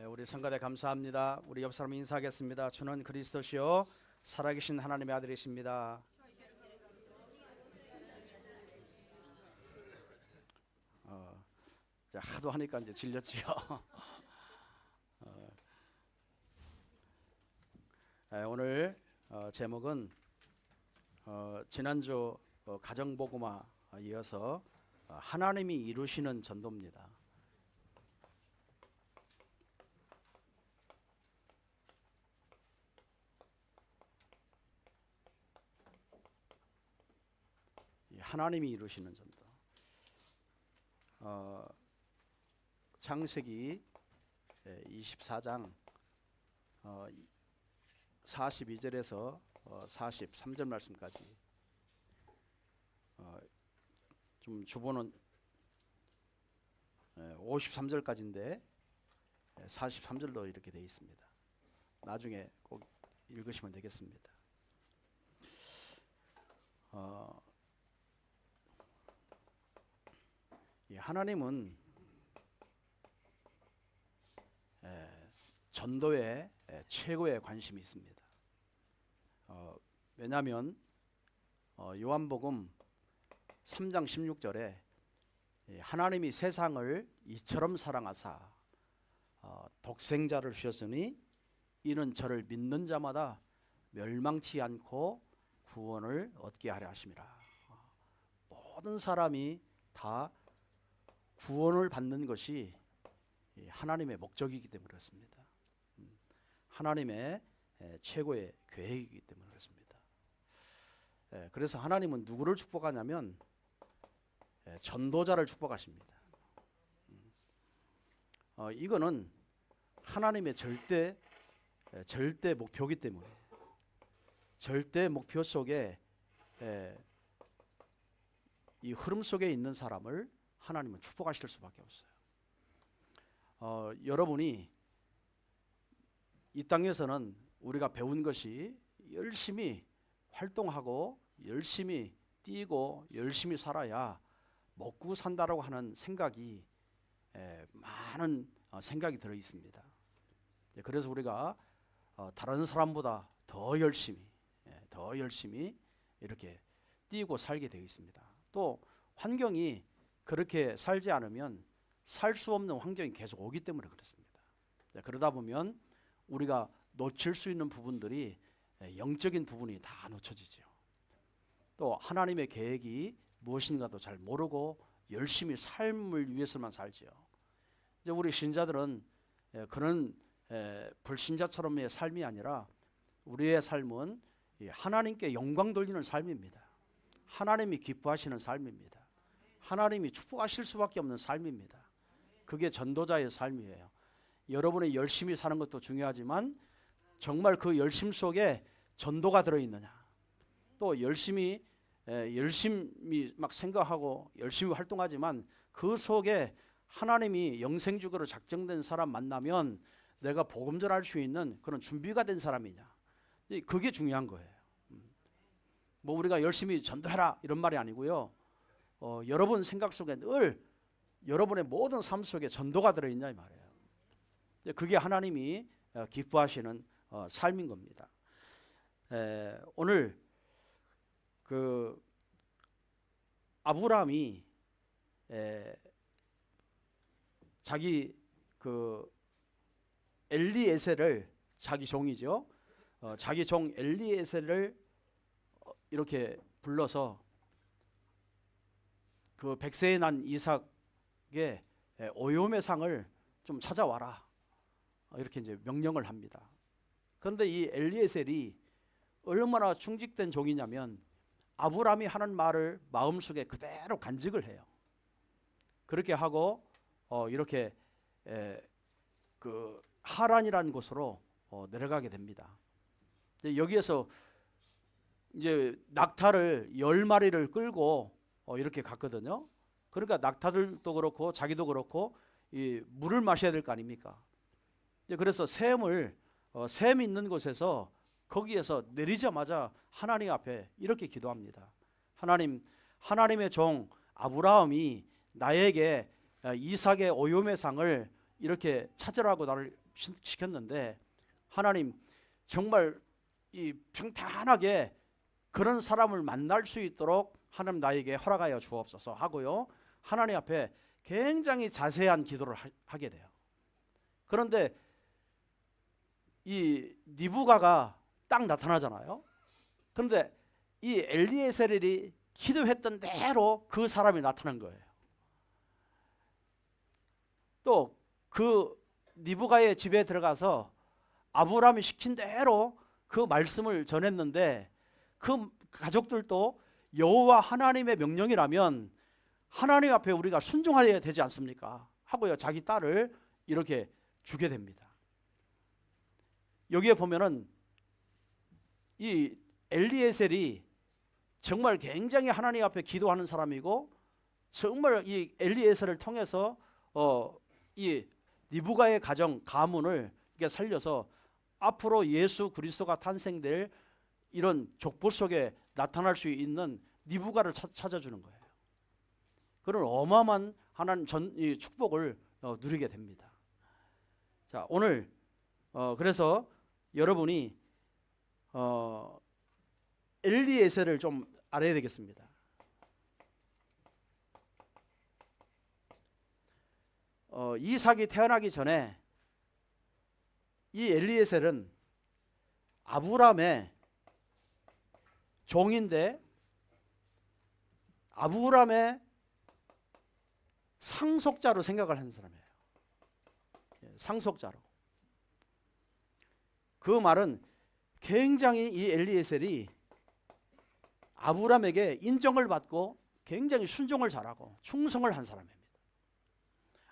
우리 성가대 감사합니다. 우리 옆 사람 인사하겠습니다. 주는 그리스도시요 살아계신 하나님의 아들이십니다. 하도 하니까 이제 질렸지요. 오늘 제목은 지난주 가정복음화 이어서 하나님이 이루시는 전도입니다. 하나님이 이루시는 전도. 창세기 24장 42절에서 43절 말씀까지, 좀 주보는 53절까지인데 43절도 이렇게 되어 있습니다. 나중에 꼭 읽으시면 되겠습니다. 하나님은 전도에 최고의 관심이 있습니다. 왜냐하면 요한복음 3장 16절에 하나님이 세상을 이처럼 사랑하사 독생자를 주셨으니 이는 저를 믿는 자마다 멸망치 않고 구원을 얻게 하려 하심이라. 모든 사람이 다 구원을 받는 것이 하나님의 목적이기 때문에 그렇습니다. 하나님의 최고의 계획이기 때문에 그렇습니다. 그래서 하나님은 누구를 축복하냐면 전도자를 축복하십니다. 이거는 하나님의 절대 목표이기 때문에, 절대 목표 속에 이 흐름 속에 있는 사람을 하나님은 축복하실 수밖에 없어요. 여러분이 이 땅에서는 우리가 배운 것이 열심히 활동하고 열심히 뛰고 열심히 살아야 먹고 산다라고 하는 생각이 많은 생각이 들어 있습니다. 그래서 우리가 다른 사람보다 더 열심히 이렇게 뛰고 살게 되어 있습니다. 또 환경이 그렇게 살지 않으면 살 수 없는 환경이 계속 오기 때문에 그렇습니다. 그러다 보면 우리가 놓칠 수 있는 부분들이 영적인 부분이 다 놓쳐지죠. 또 하나님의 계획이 무엇인가도 잘 모르고 열심히 삶을 위해서만 살지요. 이제 우리 신자들은 그런 불신자처럼의 삶이 아니라 우리의 삶은 하나님께 영광 돌리는 삶입니다. 하나님이 기뻐하시는 삶입니다. 하나님이 축복하실 수밖에 없는 삶입니다. 그게 전도자의 삶이에요. 여러분이 열심히 사는 것도 중요하지만 정말 그 열심 속에 전도가 들어있느냐, 또 열심히 막 생각하고 열심히 활동하지만 그 속에 하나님이 영생주거로 작정된 사람 만나면 내가 복음 전할 수 있는 그런 준비가 된 사람이냐, 그게 중요한 거예요. 뭐 우리가 열심히 전도해라 이런 말이 아니고요, 여러분 생각 속에 늘 여러분의 모든 삶 속에 전도가 들어있냐 이 말이에요. 그게 하나님이 기뻐하시는 삶인 겁니다. 오늘 그 아브라함이 자기 그 엘리에셀을, 자기 종이죠, 자기 종 엘리에셀을 이렇게 불러서 그 100세에 난 이삭의 오염의 상을 좀 찾아와라, 이렇게 이제 명령을 합니다. 그런데 이 엘리에셀이 얼마나 충직된 종이냐면 아브라함이 하는 말을 마음속에 그대로 간직을 해요. 그렇게 하고 이렇게 그 하란이라는 곳으로 내려가게 됩니다. 여기에서 이제 낙타를 10마리를 끌고 이렇게 갔거든요. 그러니까 낙타들도 그렇고 자기도 그렇고 이 물을 마셔야 될 거 아닙니까? 그래서 샘이 있는 곳에서 거기에서 내리자마자 하나님 앞에 이렇게 기도합니다. 하나님의 종 아브라함이 나에게 이삭의 오염의 상을 이렇게 찾으라고 나를 시켰는데 하나님 정말 이 평탄하게 그런 사람을 만날 수 있도록 하나님 나에게 허락하여 주옵소서 하고요. 하나님 앞에 굉장히 자세한 기도를 하게 돼요. 그런데 이 니부가가 딱 나타나잖아요. 그런데 이 엘리에셀이 기도했던 대로 그 사람이 나타난 거예요. 또 그 니부가의 집에 들어가서 아브라함이 시킨 대로 그 말씀을 전했는데 그 가족들도 여호와 하나님의 명령이라면 하나님 앞에 우리가 순종해야 되지 않습니까? 하고요. 자기 딸을 이렇게 주게 됩니다. 여기에 보면은 이 엘리에셀이 정말 굉장히 하나님 앞에 기도하는 사람이고 정말 이 엘리에셀을 통해서 이 니부가의 가정 가문을 살려서 앞으로 예수 그리스도가 탄생될 이런 족보 속에 나타날 수 있는 니부가를 찾아주는 거예요. 그런 어마어마한 하나님 이 축복을 누리게 됩니다. 자, 오늘 그래서 여러분이 엘리에셀을 좀 알아야 되겠습니다. 이삭이 태어나기 전에 이 엘리에셀은 아브라함의 종인데 아브라함의 상속자로 생각을 하는 사람이에요. 상속자로. 그 말은 굉장히 이 엘리에셀이 아브라함에게 인정을 받고 굉장히 순종을 잘하고 충성을 한 사람입니다.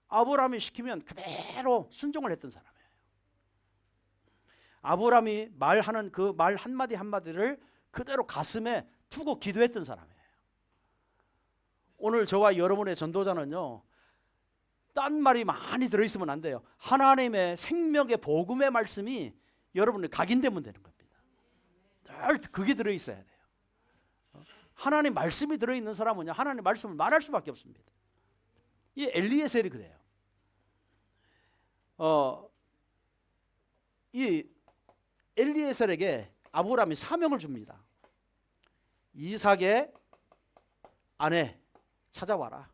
아브라함이 시키면 그대로 순종을 했던 사람이에요. 아브라함이 말하는 그 말 한마디 한마디를 그대로 가슴에 두고 기도했던 사람이에요. 오늘 저와 여러분의 전도자는요, 딴 말이 많이 들어있으면 안 돼요. 하나님의 생명의 복음의 말씀이 여러분이 각인되면 되는 겁니다. 늘 그게 들어있어야 돼요. 하나님 말씀이 들어있는 사람은요, 하나님 말씀을 말할 수밖에 없습니다. 이 엘리에셀이 그래요. 이 엘리에셀에게 아브라함이 사명을 줍니다. 이삭의 아내 찾아와라.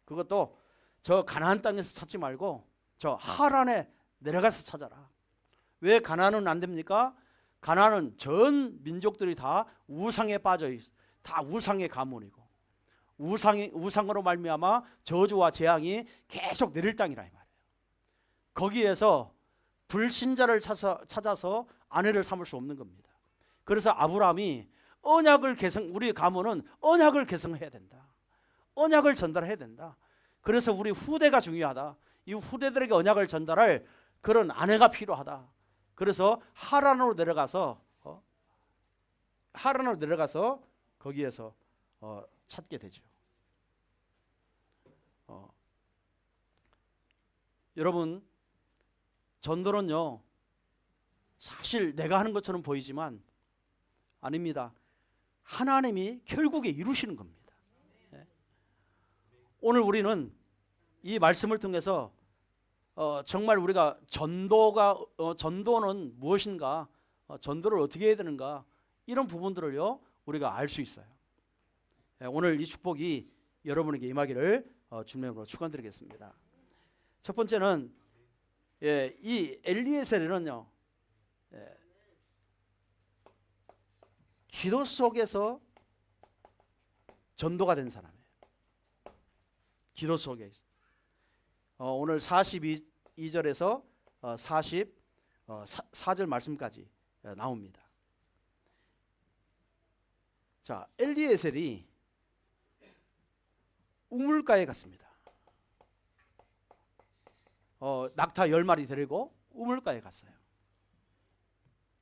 그것도 저 가나안 땅에서 찾지 말고 저 하란에 내려가서 찾아라. 왜 가나안은 안 됩니까? 가나안은 전 민족들이 다 우상에 빠져 있어. 다 우상의 가문이고 우상으로 말미암아 저주와 재앙이 계속 내릴 땅이라 이 말이에요. 거기에서 불신자를 찾아서 아내를 삼을 수 없는 겁니다. 그래서 아브라함이 우리 가문은 언약을 계승해야 된다. 언약을 전달해야 된다. 그래서 우리 후대가 중요하다. 이 후대들에게 언약을 전달할 그런 아내가 필요하다. 그래서 하란으로 내려가서 거기에서 찾게 되죠. 여러분, 전도는요, 사실 내가 하는 것처럼 보이지만 아닙니다. 하나님이 결국에 이루시는 겁니다. 오늘 우리는 이 말씀을 통해서 정말 우리가 전도는 무엇인가, 전도를 어떻게 해야 되는가, 이런 부분들을요 우리가 알 수 있어요. 오늘 이 축복이 여러분에게 임하기를 주님으로 축원드리겠습니다. 첫 번째는 이 엘리에셀은요, 기도 속에서 전도가 된 사람이에요. 기도 속에 있어. 오늘 42절에서 44절 말씀까지 나옵니다. 자, 엘리에셀이 우물가에 갔습니다. 낙타 10마리 데리고 우물가에 갔어요.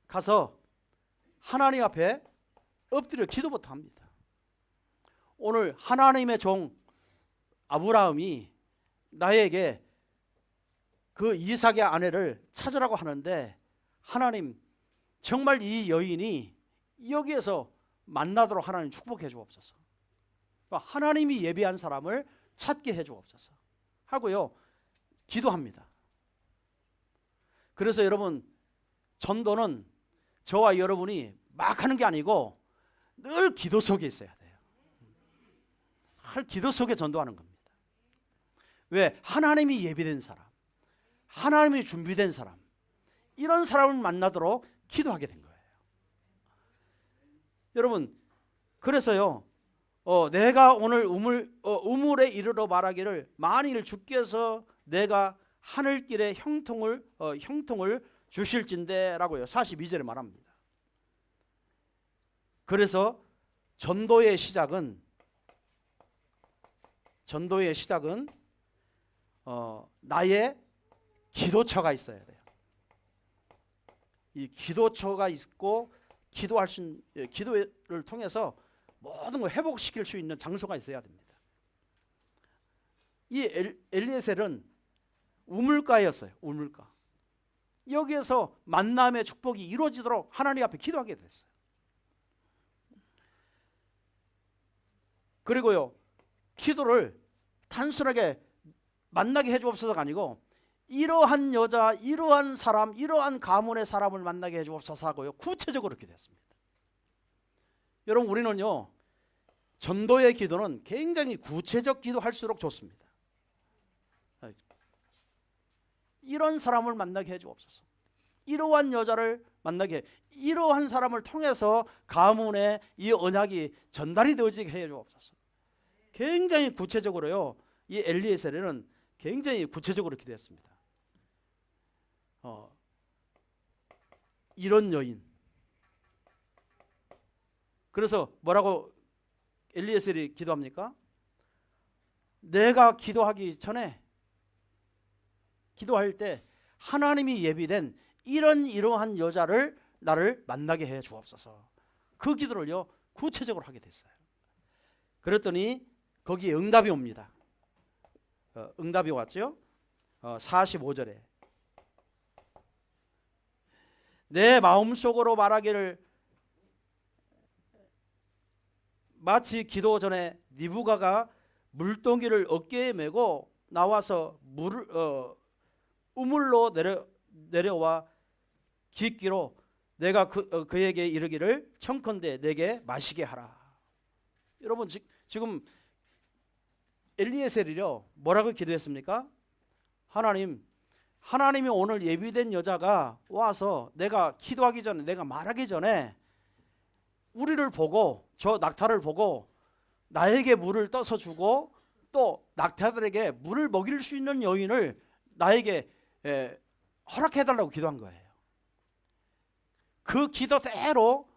가서 하나님 앞에 엎드려 기도부터 합니다. 오늘 하나님의 종 아브라함이 나에게 그 이삭의 아내를 찾으라고 하는데, 하나님 정말 이 여인이 여기에서 만나도록 하나님 축복해 주옵소서. 하나님이 예비한 사람을 찾게 해 주옵소서 하고요, 기도합니다. 그래서 여러분, 전도는 저와 여러분이 막 하는 게 아니고 늘 기도 속에 있어야 돼요. 기도 속에 전도하는 겁니다. 왜? 하나님이 예비된 사람, 하나님이 준비된 사람, 이런 사람을 만나도록 기도하게 된 거예요. 여러분, 그래서요, 내가 오늘 우물에 이르러 말하기를 만일 주께서 내가 하늘길에 형통을 주실진대라고요. 42절에 말합니다. 그래서 전도의 시작은 나의 기도처가 있어야 돼요. 이 기도처가 있고 기도를 통해서 모든 걸 회복시킬 수 있는 장소가 있어야 됩니다. 이 엘리에셀은 우물가였어요. 우물가. 여기에서 만남의 축복이 이루어지도록 하나님 앞에 기도하게 됐어요. 그리고요, 기도를 단순하게 만나게 해주옵소서가 아니고 이러한 여자, 이러한 사람, 이러한 가문의 사람을 만나게 해주옵소서 하고요, 구체적으로 기도했습니다. 여러분, 우리는요, 전도의 기도는 굉장히 구체적 기도할수록 좋습니다. 이런 사람을 만나게 해주옵소서, 이러한 여자를 만나게, 이러한 사람을 통해서 가문의 이 언약이 전달이 되어지게 해주옵소서. 굉장히 구체적으로요, 이 엘리에셀은 굉장히 구체적으로 기도했습니다. 이런 여인. 그래서 뭐라고 엘리에셀이 기도합니까? 내가 기도하기 전에, 기도할 때 하나님이 예비된 이러한 여자를 나를 만나게 해 주옵소서. 그 기도를요, 구체적으로 하게 됐어요. 그랬더니 거기에 응답이 옵니다. 응답이 왔죠. 45절에 내 마음속으로 말하기를 마치 기도 전에 니부가가 물동이를 어깨에 메고 나와서 우물로 내려와 깊기로 내가 그에게 이르기를 청컨대 내게 마시게 하라. 여러분, 지금 엘리에셀이요, 뭐라고 기도했습니까? 하나님이 오늘 예비된 여자가 와서 내가 기도하기 전에, 내가 말하기 전에 우리를 보고, 저 낙타를 보고 나에게 물을 떠서 주고 또 낙타들에게 물을 먹일 수 있는 여인을 나에게 허락해달라고 기도한 거예요. 그 기도대로,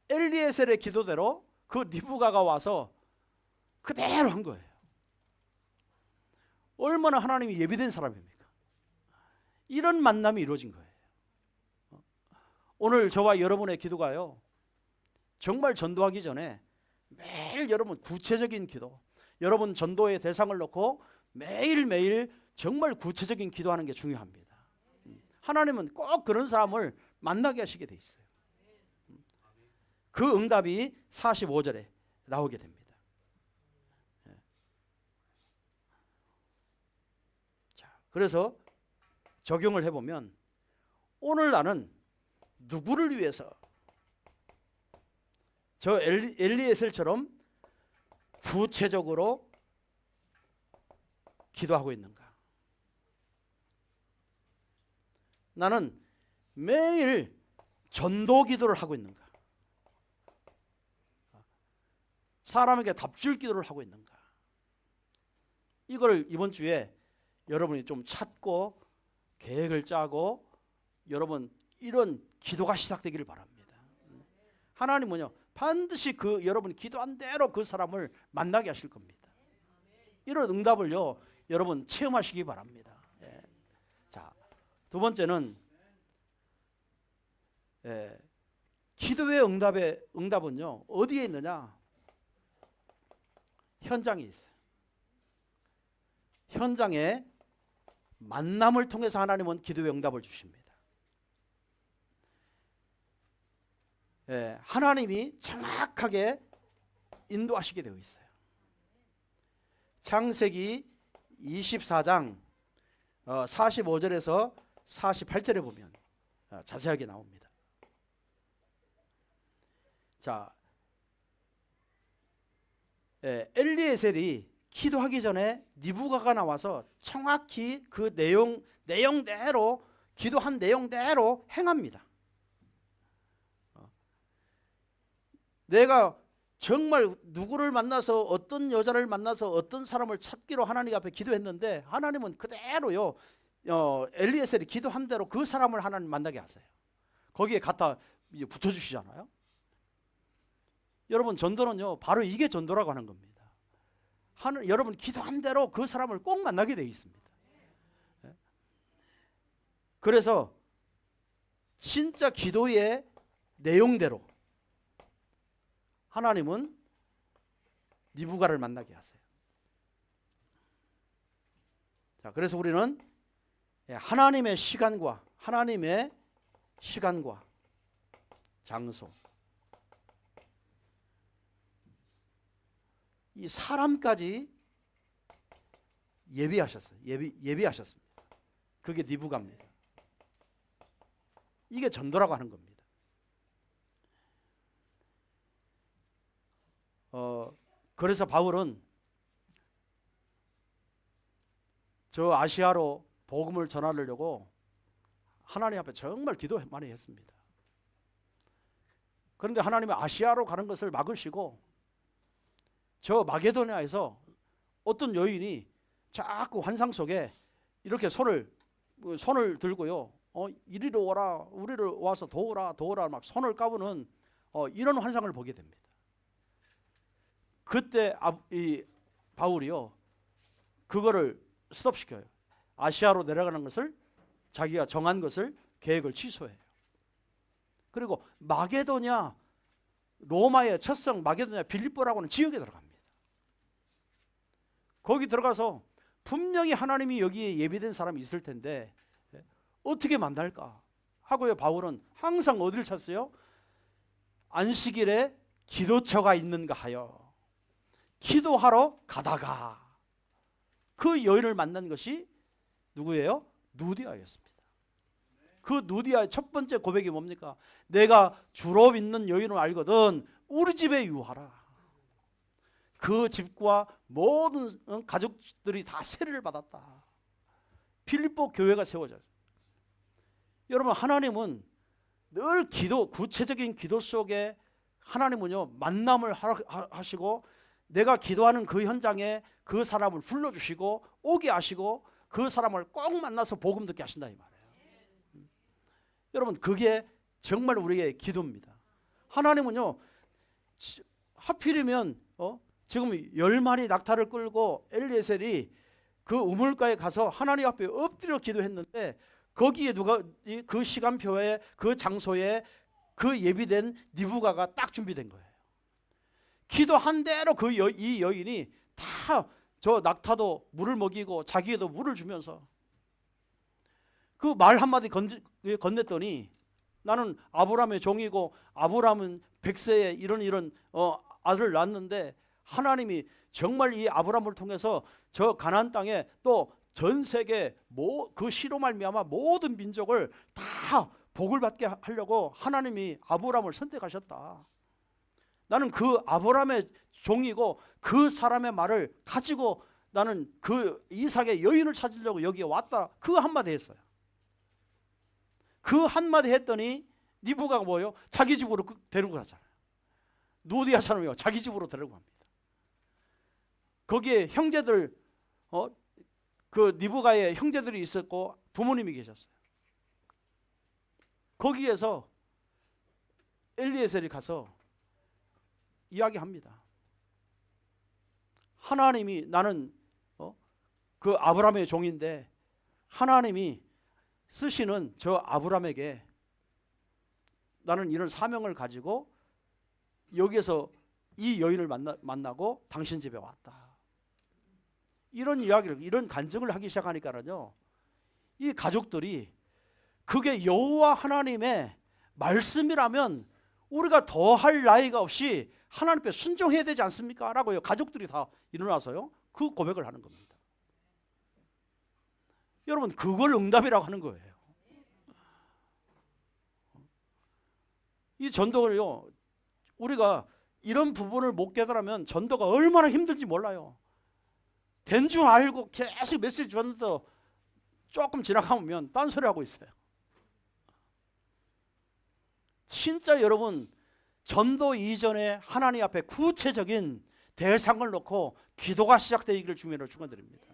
엘리에셀의 기도대로 그 니부가가 와서 그대로 한 거예요. 얼마나 하나님이 예비된 사람입니까? 이런 만남이 이루어진 거예요. 오늘 저와 여러분의 기도가요, 정말 전도하기 전에 매일 여러분 구체적인 기도, 여러분 전도의 대상을 놓고 매일매일 정말 구체적인 기도하는 게 중요합니다. 하나님은 꼭 그런 사람을 만나게 하시게 돼 있어요. 그 응답이 45절에 나오게 됩니다. 자, 그래서 적용을 해보면 오늘 나는 누구를 위해서 저 엘리에셀처럼 구체적으로 기도하고 있는가? 나는 매일 전도 기도를 하고 있는가? 사람에게 답줄 기도를 하고 있는가? 이걸 이번 주에 여러분이 좀 찾고 계획을 짜고 여러분 이런 기도가 시작되기를 바랍니다. 하나님은요, 반드시 여러분이 기도한 대로 그 사람을 만나게 하실 겁니다. 이런 응답을요, 여러분 체험하시기 바랍니다. 예. 자, 두 번째는 기도의 응답은요, 어디에 있느냐? 현장에 있어요. 현장에 만남을 통해서 하나님은 기도의 응답을 주십니다. 하나님이 정확하게 인도하시게 되어 있어요. 창세기 24장 45절에서 48절에 보면 자세하게 나옵니다. 자, 엘리에셀이 기도하기 전에 니부가가 나와서 정확히 그 내용대로 기도한 내용대로 행합니다. 내가 정말 누구를 만나서 어떤 여자를 만나서 어떤 사람을 찾기로 하나님 앞에 기도했는데 하나님은 그대로요 엘리에셀이 기도한 대로 그 사람을 하나님 만나게 하세요. 거기에 갖다 붙여주시잖아요. 여러분 전도는요 바로 이게 전도라고 하는 겁니다. 여러분 기도한 대로 그 사람을 꼭 만나게 되어 있습니다. 그래서 진짜 기도의 내용대로 하나님은 니부가를 만나게 하세요. 자, 그래서 우리는 하나님의 시간과 장소, 이 사람까지 예비하셨어요. 예비하셨습니다. 그게 니부가입니다. 이게 전도라고 하는 겁니다. 그래서 바울은 저 아시아로 복음을 전하려고 하나님 앞에 정말 기도 많이 했습니다. 그런데 하나님이 아시아로 가는 것을 막으시고 저 마게도냐에서 어떤 여인이 자꾸 환상 속에 이렇게 손을 들고요. 이리로 오라, 우리를 와서 도우라 막 손을 까부는 이런 환상을 보게 됩니다. 그때 이 바울이요 그거를 스톱시켜요. 아시아로 내려가는 것을 자기가 정한 것을 계획을 취소해요. 그리고 마게도냐 로마의 첫성 마게도냐 빌립보라고 하는 지역에 들어갑니다. 거기 들어가서 분명히 하나님이 여기에 예비된 사람이 있을 텐데 어떻게 만날까 하고요. 바울은 항상 어디를 찾았어요? 안식일에 기도처가 있는가 하여 기도하러 가다가 그 여인을 만난 것이 누구예요? 누디아였습니다. 그 누디아의 첫 번째 고백이 뭡니까? 내가 주로 믿는 여인을 알거든 우리 집에 유하라. 그 집과 모든 가족들이 다 세례를 받았다. 빌립보 교회가 세워져요. 여러분 하나님은 늘 구체적인 기도 속에 하나님은요 만남을 하시고 내가 기도하는 그 현장에 그 사람을 불러주시고 오게 하시고 그 사람을 꼭 만나서 복음 듣게 하신다 이 말이에요. 여러분 그게 정말 우리의 기도입니다. 하나님은요 하필이면 지금 10마리 낙타를 끌고 엘리에셀이 그 우물가에 가서 하나님 앞에 엎드려 기도했는데 거기에 누가 그 시간표에 그 장소에 그 예비된 니부가가 딱 준비된 거예요. 기도한 대로 이 여인이 다 저 낙타도 물을 먹이고 자기에도 물을 주면서 그 말 한마디 건넸더니 나는 아브라함의 종이고 아브라함은 100세에 이런 아들을 낳았는데 하나님이 정말 이 아브라함을 통해서 저 가나안 땅에 또 전 세계 그 시로 말미암아 모든 민족을 다 복을 받게 하려고 하나님이 아브라함을 선택하셨다. 나는 그 아브라함의 종이고 그 사람의 말을 가지고 나는 그 이삭의 여인을 찾으려고 여기에 왔다. 그 한마디 했어요. 그 한마디 했더니 니부가가 뭐예요? 자기 집으로 데리고 가잖아요. 누디아처럼요. 자기 집으로 데리고 갑니다. 거기에 형제들 그 니부가의 형제들이 있었고 부모님이 계셨어요. 거기에서 엘리에셀이 가서 이야기합니다. 하나님이 나는 그 아브라함의 종인데 하나님이 쓰시는 저 아브라함에게 나는 이런 사명을 가지고 여기에서 이 여인을 만나고 당신 집에 왔다. 이런 이야기를 이런 간증을 하기 시작하니까는요 이 가족들이 그게 여호와 하나님의 말씀이라면 우리가 더 할 나위가 없이 하나님께 순종해야 되지 않습니까? 라고요 가족들이 다 일어나서요 그 고백을 하는 겁니다. 여러분 그걸 응답이라고 하는 거예요. 이 전도를요, 우리가 이런 부분을 못 깨달으면 전도가 얼마나 힘든지 몰라요. 된 줄 알고 계속 메시지 줬는데 조금 지나가면 딴소리 하고 있어요. 진짜 여러분 전도 이전에 하나님 앞에 구체적인 대상을 놓고 기도가 시작되기를 주님으로 축원드립니다.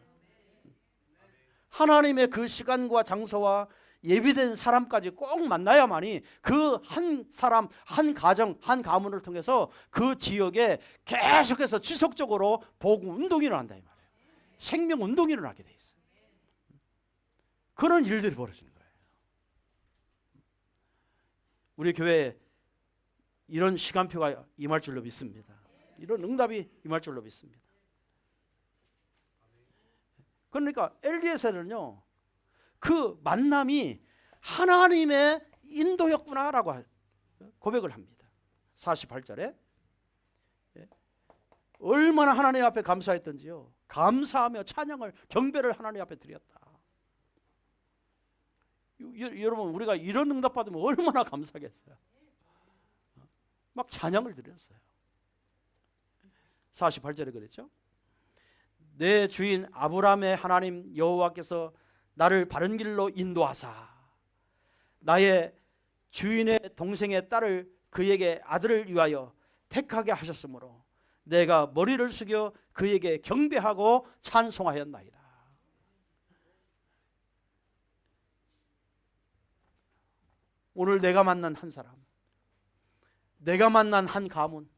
하나님의 그 시간과 장소와 예비된 사람까지 꼭 만나야만이 그 한 사람, 한 가정, 한 가문을 통해서 그 지역에 계속해서 지속적으로 복음 운동이 일어난다 이 말이에요. 생명 운동이 일어나게 돼 있어요. 그런 일들이 벌어지는 거예요. 우리 교회에 이런 시간표가 임할 줄로 믿습니다. 이런 응답이 임할 줄로 믿습니다. 그러니까 엘리에셀은요, 그 만남이 하나님의 인도였구나라고 고백을 합니다. 48절에 얼마나 하나님 앞에 감사했던지요, 감사하며 찬양을 경배를 하나님 앞에 드렸다. 여러분 우리가 이런 응답 받으면 얼마나 감사하겠어요. 막 찬양을 드렸어요. 48절에 그랬죠. 내 주인 아브라함의 하나님 여호와께서 나를 바른 길로 인도하사 나의 주인의 동생의 딸을 그에게 아들을 위하여 택하게 하셨으므로 내가 머리를 숙여 그에게 경배하고 찬송하였나이다. 오늘 내가 만난 한 사람, 내가 만난 한 가문,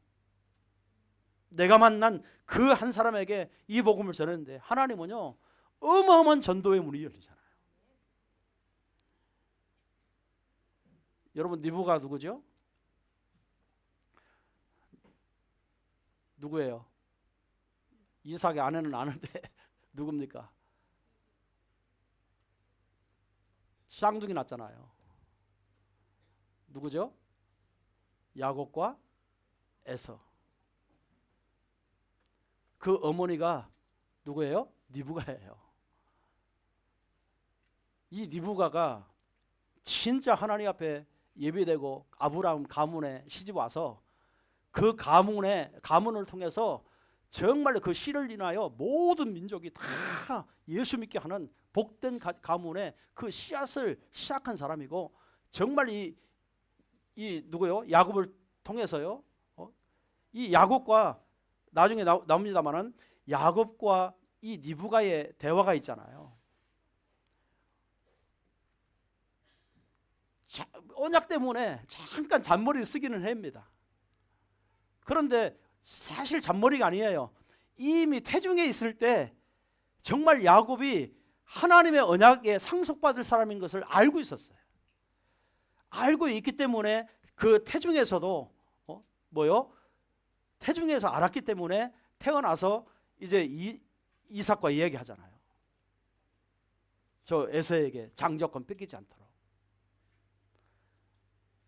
내가 만난 그 한 사람에게 이 복음을 전했는데 하나님은요 어마어마한 전도의 문이 열리잖아요. 여러분 니브가 누구죠? 누구예요? 이삭의 아내는 아는데 누굽니까? 쌍둥이 났잖아요. 누구죠? 야곱과 에서. 그 어머니가 누구예요? 니브가예요. 이 니브가가 진짜 하나님 앞에 예비되고 아브라함 가문에 시집 와서 그 가문을 통해서 정말 그 씨를 인하여 모든 민족이 다 예수 믿게 하는 복된 가문의 그 씨앗을 시작한 사람이고, 정말 이 누구요? 야곱을 통해서요. 이 야곱과 나중에 나옵니다만은 야곱과 이 니브가의 대화가 있잖아요. 언약 때문에 잠깐 잔머리를 쓰기는 합니다. 그런데 사실 잔머리가 아니에요. 이미 태중에 있을 때 정말 야곱이 하나님의 언약에 상속받을 사람인 것을 알고 있었어요. 알고 있기 때문에 그 태중에서도 태중에서 알았기 때문에 태어나서 이제 이삭과 이야기하잖아요. 저 에서에게 장조건 뺏기지 않도록.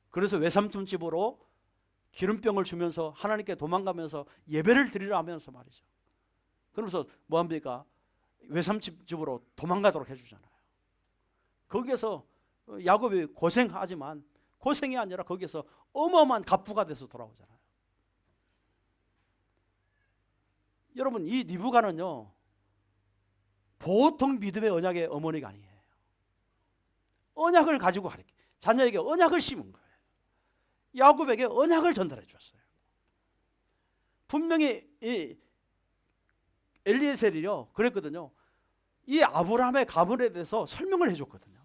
그래서 외삼촌 집으로 기름병을 주면서 하나님께 도망가면서 예배를 드리려 하면서 말이죠. 그러면서 뭐합니까? 외삼촌 집으로 도망가도록 해주잖아요. 거기에서 야곱이 고생하지만 고생이 아니라 거기에서 어마어마한 갑부가 돼서 돌아오잖아요. 여러분 이 니브가는요 보통 믿음의 언약의 어머니가 아니에요. 언약을 가지고 가르쳐 자녀에게 언약을 심은 거예요. 야곱에게 언약을 전달해 주었어요. 분명히 이 엘리에셀이요 그랬거든요. 이 아브라함의 가문에 대해서 설명을 해줬거든요.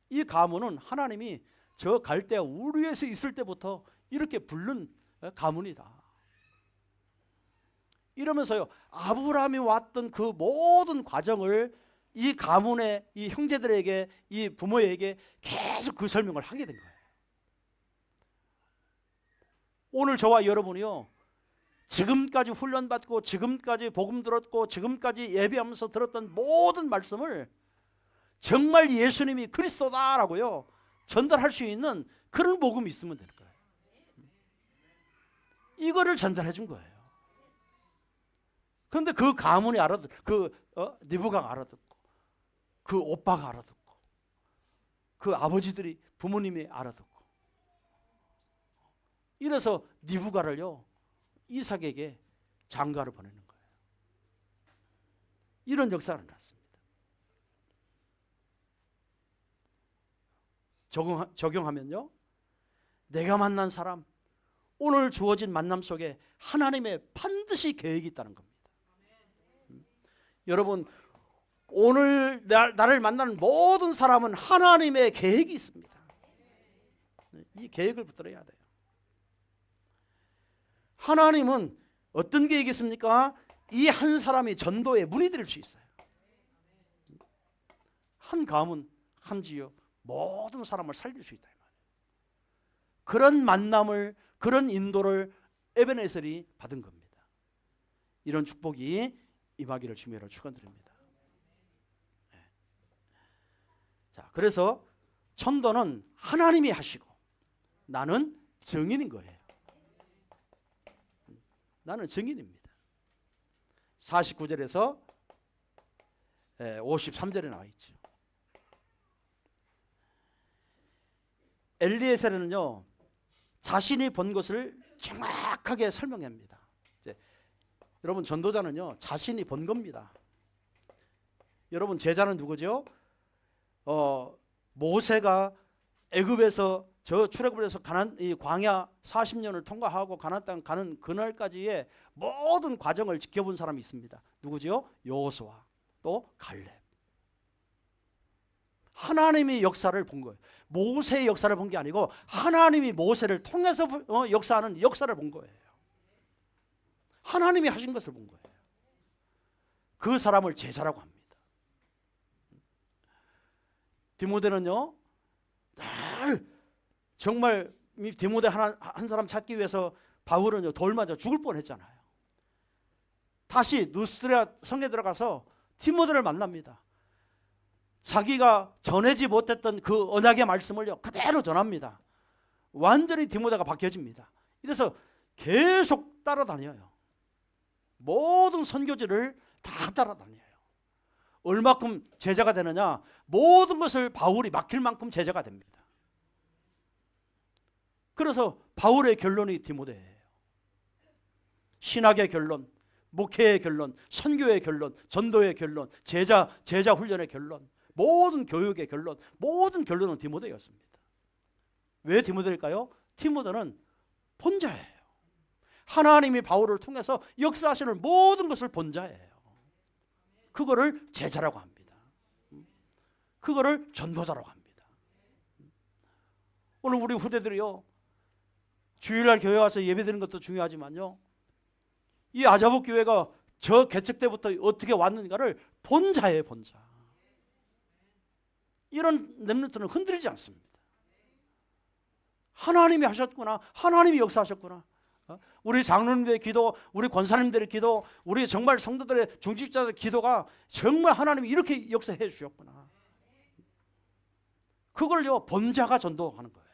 이 가문은 하나님이 저 갈대아 우르에서 있을 때부터 이렇게 부른 가문이다. 이러면서요 아브라함이 왔던 그 모든 과정을 이 가문의 이 형제들에게 이 부모에게 계속 그 설명을 하게 된 거예요. 오늘 저와 여러분이요 지금까지 훈련받고 지금까지 복음 들었고 지금까지 예배하면서 들었던 모든 말씀을 정말 예수님이 그리스도다라고요 전달할 수 있는 그런 복음이 있으면 되는 거예요. 이거를 전달해 준 거예요. 그런데 그 가문이 니브가가 알아듣고 그 오빠가 알아듣고 그 아버지들이 부모님이 알아듣고 이래서 리브가를요 이삭에게 장가를 보내는 거예요. 이런 역사가 일어났습니다. 적용하면요, 내가 만난 사람, 오늘 주어진 만남 속에 하나님의 반드시 계획이 있다는 겁니다. 여러분, 오늘 나를 만나는 모든 사람은 하나님의 계획이 있습니다. 이 계획을 붙들어야 돼요. 하나님은 어떤 계획이 있습니까? 이 한 사람이 전도의 문이 될 수 있어요. 한 가문, 한 지역, 모든 사람을 살릴 수 있다. 그런 만남을, 그런 인도를 에베네셀이 받은 겁니다. 이런 축복이 임하기를 주님으로 축원드립니다. 네. 자, 그래서 천도는 하나님이 하시고 나는 증인인 거예요. 나는 증인입니다. 49절에서 53절에 나와 있죠. 엘리에셀은요 자신이 본 것을 정확하게 설명합니다. 여러분, 전도자는요 자신이 본 겁니다. 여러분, 제자는 누구죠? 모세가 애굽에서 저 출애굽을 해서 이 광야 40년을 통과하고 가나안 땅 가는 그날까지의 모든 과정을 지켜본 사람이 있습니다. 누구죠? 여호수아, 또 갈렙. 하나님이 역사를 본 거예요. 모세의 역사를 본 게 아니고 하나님이 모세를 통해서 역사하는 역사를 본 거예요. 하나님이 하신 것을 본 거예요. 그 사람을 제자라고 합니다. 디모데는요 늘 정말 디모데 한 사람 찾기 위해서 바울은요 돌 맞아 죽을 뻔했잖아요. 다시 누스레아 성에 들어가서 디모데를 만납니다. 자기가 전하지 못했던 그 언약의 말씀을요 그대로 전합니다. 완전히 디모데가 바뀌어집니다. 이래서 계속 따라다녀요. 모든 선교지를 다 따라다녀요. 얼마큼 제자가 되느냐? 모든 것을 바울이 맡길 만큼 제자가 됩니다. 그래서 바울의 결론이 디모데예요. 신학의 결론, 목회의 결론, 선교의 결론, 전도의 결론, 제자 훈련의 결론, 모든 교육의 결론, 모든 결론은 디모데였습니다. 왜 디모데일까요? 디모데는 본자예요. 하나님이 바울을 통해서 역사하시는 모든 것을 본자예요. 그거를 제자라고 합니다. 그거를 전도자라고 합니다. 오늘 우리 후대들이요 주일날 교회 와서 예배드리는 것도 중요하지만요 이 아자복 교회가 저 개척 때부터 어떻게 왔는가를 본자예요. 본자. 이런 렘넌트는 흔들리지 않습니다. 하나님이 하셨구나, 하나님이 역사하셨구나. 우리 장로님들의 기도, 우리 권사님들의 기도, 우리 정말 성도들의 중직자들의 기도가 정말 하나님이 이렇게 역사해 주셨구나. 그걸요 본자가 전도하는 거예요.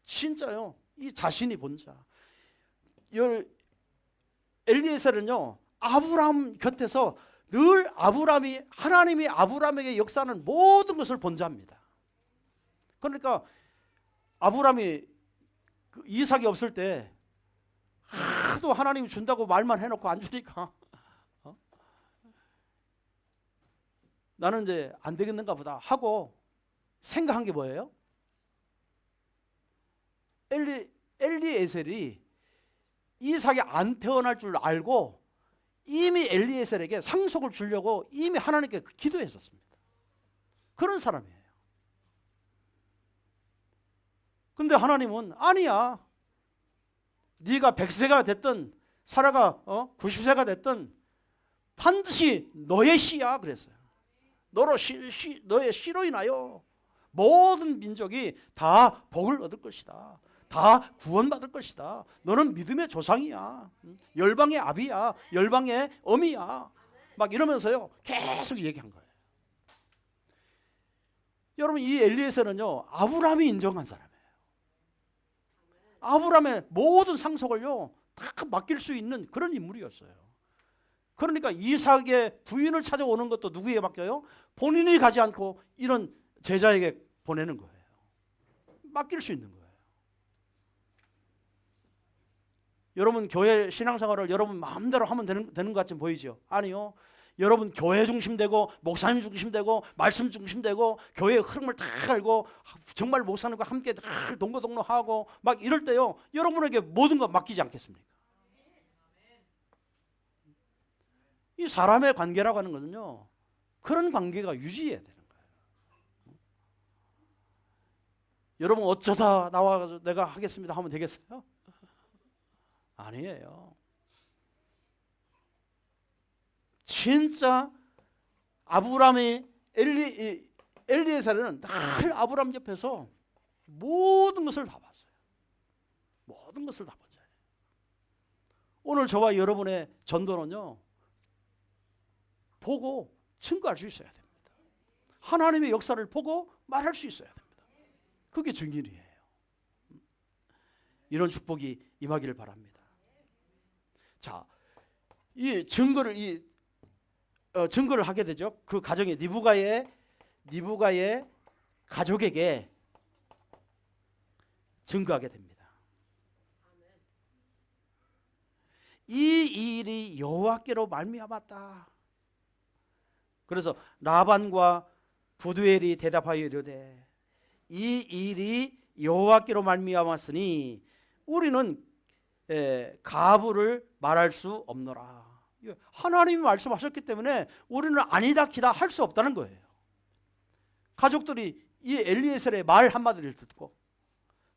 진짜요. 이 자신이 본자. 엘리에셀은요 아브라함 곁에서 늘 하나님이 아브라함에게 역사하는 모든 것을 본자입니다. 그러니까 아브라함이 이삭이 없을 때 하도 하나님이 준다고 말만 해놓고 안 주니까 나는 이제 안 되겠는가 보다 하고 생각한 게 뭐예요? 엘리에셀이 이삭이 안 태어날 줄 알고 이미 엘리에셀에게 상속을 주려고 이미 하나님께 기도했었습니다. 그런 사람이에요. 근데 하나님은 아니야. 네가 100세가 됐든 사라가 90세가 됐든 반드시 너의 씨야 그랬어요. 너의 씨로 인하여 모든 민족이 다 복을 얻을 것이다. 다 구원받을 것이다. 너는 믿음의 조상이야. 열방의 아비야. 열방의 어미야. 막 이러면서요 계속 얘기한 거예요. 여러분, 이 엘리에셀은요 아브라함이 인정한 사람이에요. 아브라함의 모든 상속을요 다 맡길 수 있는 그런 인물이었어요. 그러니까 이삭의 부인을 찾아오는 것도 누구에게 맡겨요? 본인이 가지 않고 이런 제자에게 보내는 거예요. 맡길 수 있는 거예요. 여러분 교회 신앙생활을 여러분 마음대로 하면 되는 것 같이 보이죠? 아니요. 여러분 교회 중심되고 목사님 중심되고 말씀 중심되고 교회의 흐름을 다 알고 정말 목사님과 함께 다 동거동로하고 막 이럴 때요, 여러분에게 모든 거 맡기지 않겠습니까? 이 사람의 관계라고 하는 것은요, 그런 관계가 유지해야 되는 거예요. 여러분 어쩌다 나와서 내가 하겠습니다 하면 되겠어요? 아니에요. 진짜 아브라함의 엘리에셀은 늘 아브라함 옆에서 모든 것을 다 봤어요. 모든 것을 다 본 자예요. 오늘 저와 여러분의 전도는요, 보고 증거할 수 있어야 됩니다. 하나님의 역사를 보고 말할 수 있어야 됩니다. 그게 증인이에요. 이런 축복이 임하기를 바랍니다. 자, 이 증거를 증거를 하게 되죠. 그 가정에 니브가의 가족에게 증거하게 됩니다. 이 일이 여호와께로 말미암았다. 그래서 라반과 부두엘이 대답하여 이르되 이 일이 여호와께로 말미암았으니 우리는 가부를 말할 수 없노라. 하나님이 말씀하셨기 때문에 우리는 아니다 기다 할 수 없다는 거예요. 가족들이 이 엘리에셀의 말 한마디를 듣고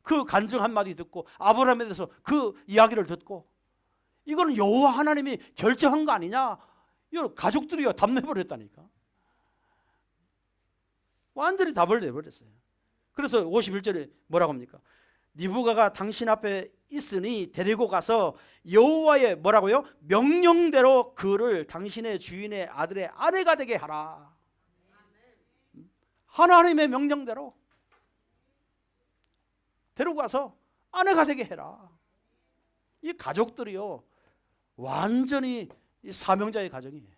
그 간증 한마디 듣고 아브라함에 대해서 그 이야기를 듣고 이거는 여호와 하나님이 결정한 거 아니냐, 이 가족들이요 답 내버렸다니까. 완전히 답을 내버렸어요. 그래서 51절에 뭐라고 합니까? 니브가가 당신 앞에 있으니 데리고 가서 여호와의 뭐라고요? 명령대로 그를 당신의 주인의 아들의 아내가 되게 하라. 하나님의 명령대로 데리고 가서 아내가 되게 해라. 이 가족들이요 완전히 이 사명자의 가정이에요.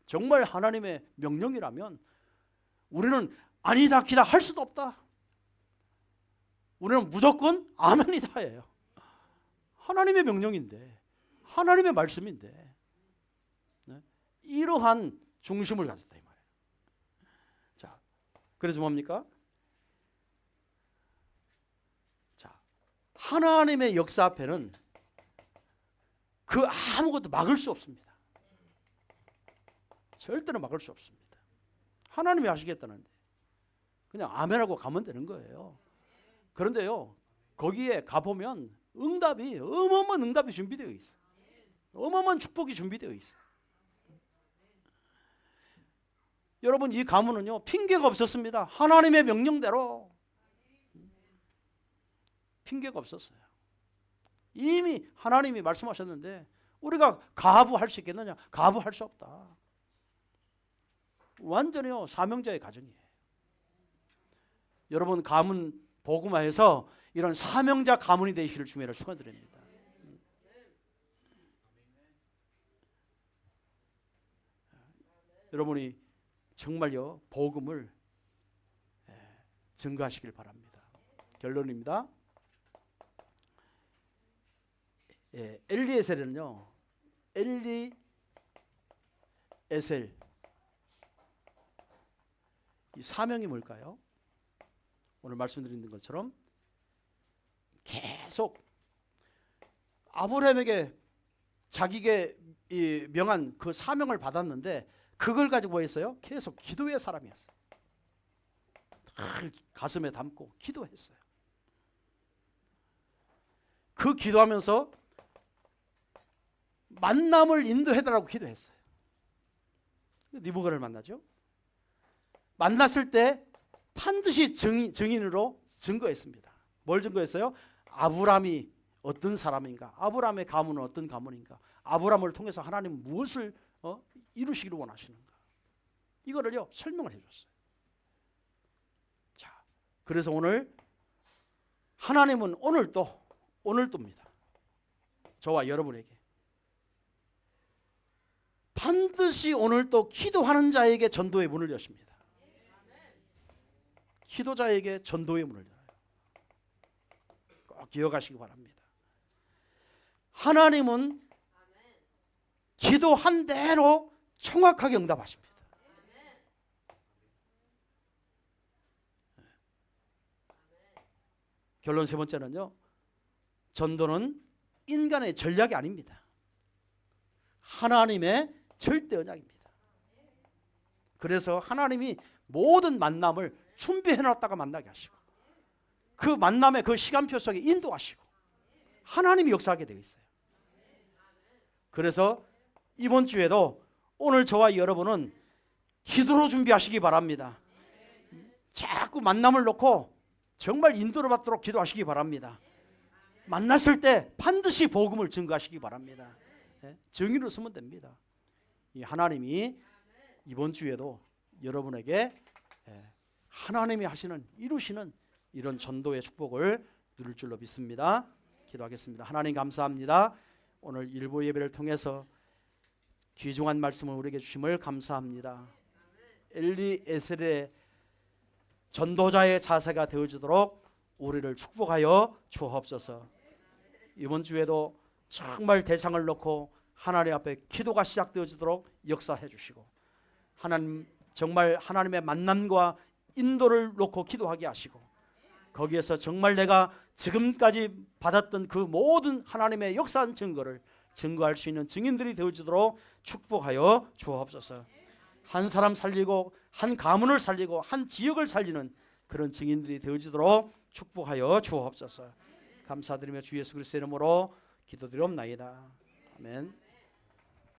정말 하나님의 명령이라면 우리는 아니다 기다 할 수도 없다. 우리는 무조건 아멘이다예요. 하나님의 명령인데, 하나님의 말씀인데, 네? 이러한 중심을 가졌다 이 말이에요. 자, 그래서 뭡니까? 자, 하나님의 역사 앞에는 그 아무것도 막을 수 없습니다. 절대로 막을 수 없습니다. 하나님이 하시겠다는데 그냥 아멘하고 가면 되는 거예요. 그런데요, 거기에 가보면 어마어마한 응답이 준비되어 있어요. 어마어마한 축복이 준비되어 있어요. 여러분 이 가문은요 핑계가 없었습니다. 하나님의 명령대로 핑계가 없었어요. 이미 하나님이 말씀하셨는데 우리가 가부할 수 있겠느냐? 가부할 수 없다. 완전히요 사명자의 가정이에요. 여러분 가문 복음화해서 이런 사명자 가문이 되시기를 주님으로 축원드립니다. 여러분이 정말요 복음을 증거하시길 바랍니다. 결론입니다. 엘리에셀은요, 엘리에셀 이 사명이 뭘까요? 오늘 말씀드린 것처럼 계속 아브라함에게 자기에게 명한 그 사명을 받았는데 그걸 가지고 뭐 했어요? 계속 기도의 사람이었어요. 늘 가슴에 담고 기도했어요. 그 기도하면서 만남을 인도해달라고 기도했어요. 니브가를 만나죠. 만났을 때 반드시 증인으로 증거했습니다. 뭘 증거했어요? 아브라함이 어떤 사람인가, 아브라함의 가문은 어떤 가문인가, 아브라함을 통해서 하나님 무엇을 이루시기를 원하시는가, 이거를요 설명을 해줬어요. 자, 그래서 오늘 하나님은 오늘도입니다. 저와 여러분에게 반드시 오늘 또 기도하는 자에게 전도의 문을 여십니다. 기도자에게 전도의 문을 열어요. 꼭 기억하시기 바랍니다. 하나님은 기도한 대로 정확하게 응답하십니다. 결론 세 번째는요, 전도는 인간의 전략이 아닙니다. 하나님의 절대 언약입니다. 그래서 하나님이 모든 만남을 준비해놨다가 만나게 하시고, 그 만남의 그 시간표 속에 인도하시고 하나님이 역사하게 되어 있어요. 그래서 이번 주에도 오늘 저와 여러분은 기도로 준비하시기 바랍니다. 자꾸 만남을 놓고 정말 인도를 받도록 기도하시기 바랍니다. 만났을 때 반드시 복음을 증거하시기 바랍니다. 정의로 쓰면 됩니다. 이 하나님이 이번 주에도 여러분에게 하나님이 하시는, 이루시는 이런 전도의 축복을 누릴 줄로 믿습니다. 기도하겠습니다. 하나님 감사합니다. 오늘 일부 예배를 통해서 귀중한 말씀을 우리에게 주심을 감사합니다. 엘리에셀의 전도자의 자세가 되어주도록 우리를 축복하여 주옵소서. 이번 주에도 정말 대상을 놓고 하나님 앞에 기도가 시작되어지도록 역사해 주시고, 하나님 정말 하나님의 만남과 인도를 놓고 기도하게 하시고, 거기에서 정말 내가 지금까지 받았던 그 모든 하나님의 역사한 증거를 증거할 수 있는 증인들이 되어주도록 축복하여 주옵소서. 한 사람 살리고 한 가문을 살리고 한 지역을 살리는 그런 증인들이 되어주도록 축복하여 주옵소서. 감사드리며 주 예수 그리스도의 이름으로 기도드리옵나이다. 아멘.